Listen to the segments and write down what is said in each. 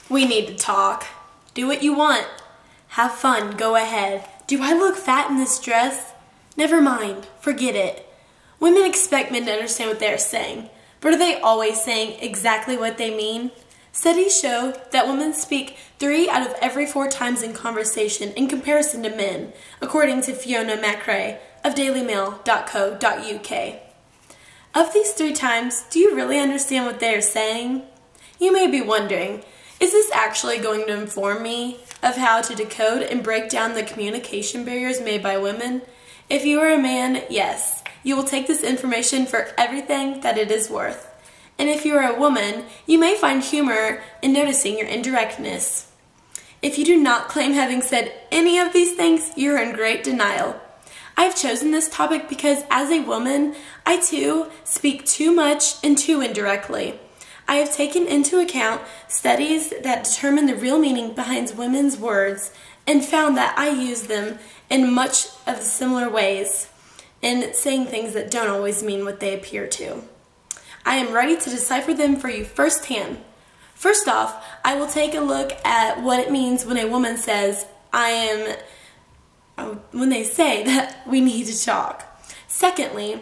We need to talk. Do what you want. Have fun, go ahead. Do I look fat in this dress? Never mind, forget it. Women expect men to understand what they are saying, but are they always saying exactly what they mean? Studies show that women speak 3 out of every 4 times in conversation in comparison to men, according to Fiona McRae of dailymail.co.uk. Of these 3 times, do you really understand what they are saying? You may be wondering, is this actually going to inform me of how to decode and break down the communication barriers made by women? If you are a man, yes, you will take this information for everything that it is worth. And if you are a woman, you may find humor in noticing your indirectness. If you do not claim having said any of these things, you are in great denial. I have chosen this topic because as a woman, I too speak too much and too indirectly. I have taken into account studies that determine the real meaning behind women's words and found that I use them in much of similar ways in saying things that don't always mean what they appear to. I am ready to decipher them for you firsthand. First off, I will take a look at what it means when a woman says, when they say that we need to talk. Secondly,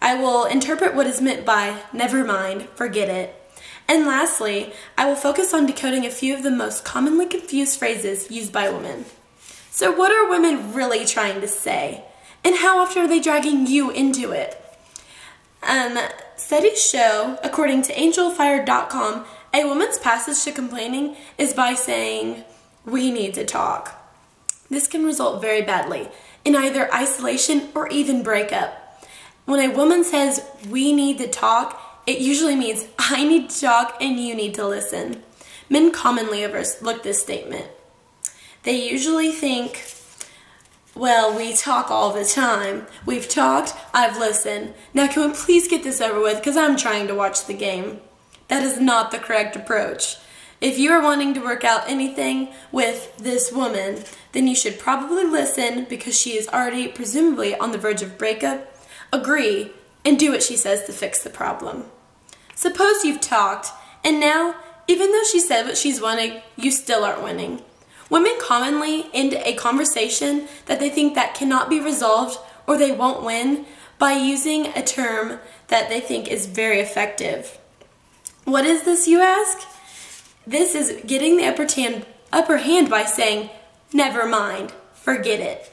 I will interpret what is meant by never mind, forget it. And lastly, I will focus on decoding a few of the most commonly confused phrases used by women. So what are women really trying to say? And how often are they dragging you into it? Studies show, according to angelfire.com, a woman's passage to complaining is by saying, we need to talk. This can result very badly in either isolation or even breakup. When a woman says, we need to talk, it usually means I need to talk and you need to listen. Men commonly overlook this statement. They usually think, well, we talk all the time. We've talked, I've listened. Now can we please get this over with because I'm trying to watch the game. That is not the correct approach. If you are wanting to work out anything with this woman, then you should probably listen because she is already presumably on the verge of breakup, agree, and do what she says to fix the problem. Suppose you've talked, and now, even though she said what she's wanting, you still aren't winning. Women commonly end a conversation that they think that cannot be resolved or they won't win by using a term that they think is very effective. What is this, you ask? This is getting the upper hand by saying, never mind, forget it.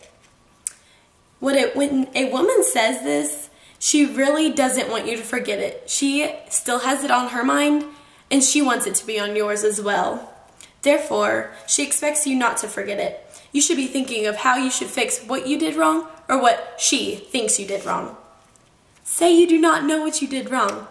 When a woman says this, she really doesn't want you to forget it. She still has it on her mind, and she wants it to be on yours as well. Therefore, she expects you not to forget it. You should be thinking of how you should fix what you did wrong or what she thinks you did wrong. Say you do not know what you did wrong.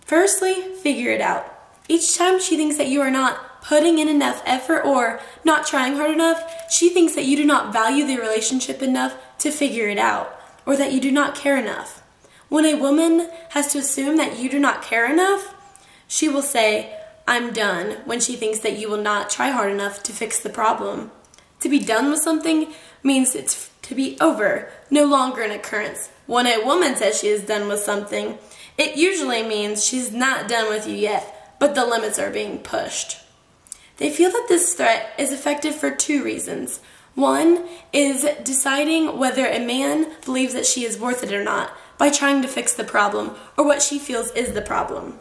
Firstly, figure it out. Each time she thinks that you are not putting in enough effort or not trying hard enough, she thinks that you do not value the relationship enough to figure it out or that you do not care enough. When a woman has to assume that you do not care enough, she will say, I'm done, when she thinks that you will not try hard enough to fix the problem. To be done with something means it's to be over, no longer an occurrence. When a woman says she is done with something, it usually means she's not done with you yet, but the limits are being pushed. They feel that this threat is effective for 2 reasons. One is deciding whether a man believes that she is worth it or not by trying to fix the problem or what she feels is the problem.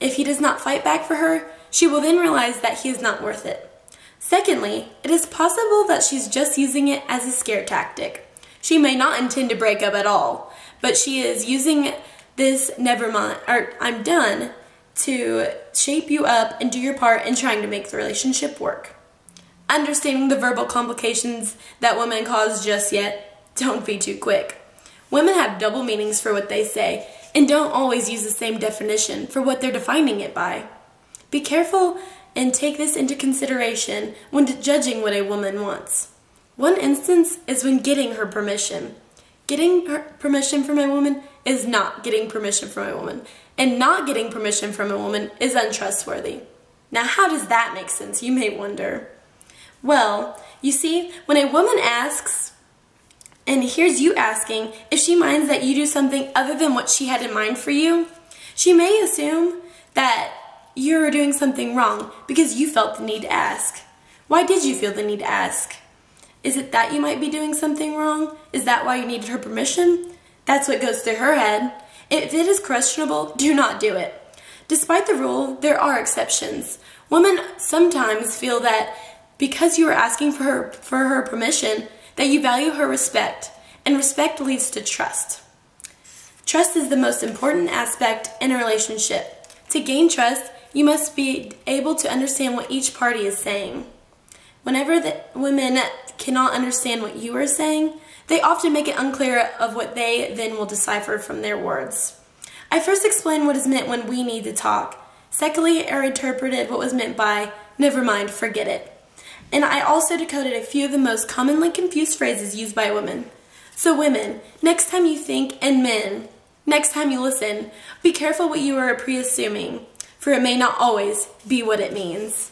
If he does not fight back for her, she will then realize that he is not worth it. Secondly, it is possible that she's just using it as a scare tactic. She may not intend to break up at all, but she is using this never mind, or I'm done, to shape you up and do your part in trying to make the relationship work. Understanding the verbal complications that women cause just yet, don't be too quick. Women have double meanings for what they say and don't always use the same definition for what they're defining it by. Be careful and take this into consideration when judging what a woman wants. One instance is when getting her permission. Getting her permission from a woman is not getting permission from a woman, and not getting permission from a woman is untrustworthy. Now, how does that make sense, you may wonder? Well, you see, when a woman asks, and here's you asking if she minds that you do something other than what she had in mind for you, she may assume that you were doing something wrong because you felt the need to ask. Why did you feel the need to ask? Is it that you might be doing something wrong? Is that why you needed her permission? That's what goes through her head. If it is questionable, do not do it. Despite the rule, there are exceptions. Women sometimes feel that because you are asking for her permission, that you value her respect, and respect leads to trust. Trust is the most important aspect in a relationship. To gain trust, you must be able to understand what each party is saying. Whenever the women cannot understand what you are saying, they often make it unclear of what they then will decipher from their words. I first explained what is meant when we need to talk. Secondly, I interpreted what was meant by never mind, forget it. And I also decoded a few of the most commonly confused phrases used by women. So women, next time you think, and men, next time you listen, be careful what you are pre-assuming, for it may not always be what it means.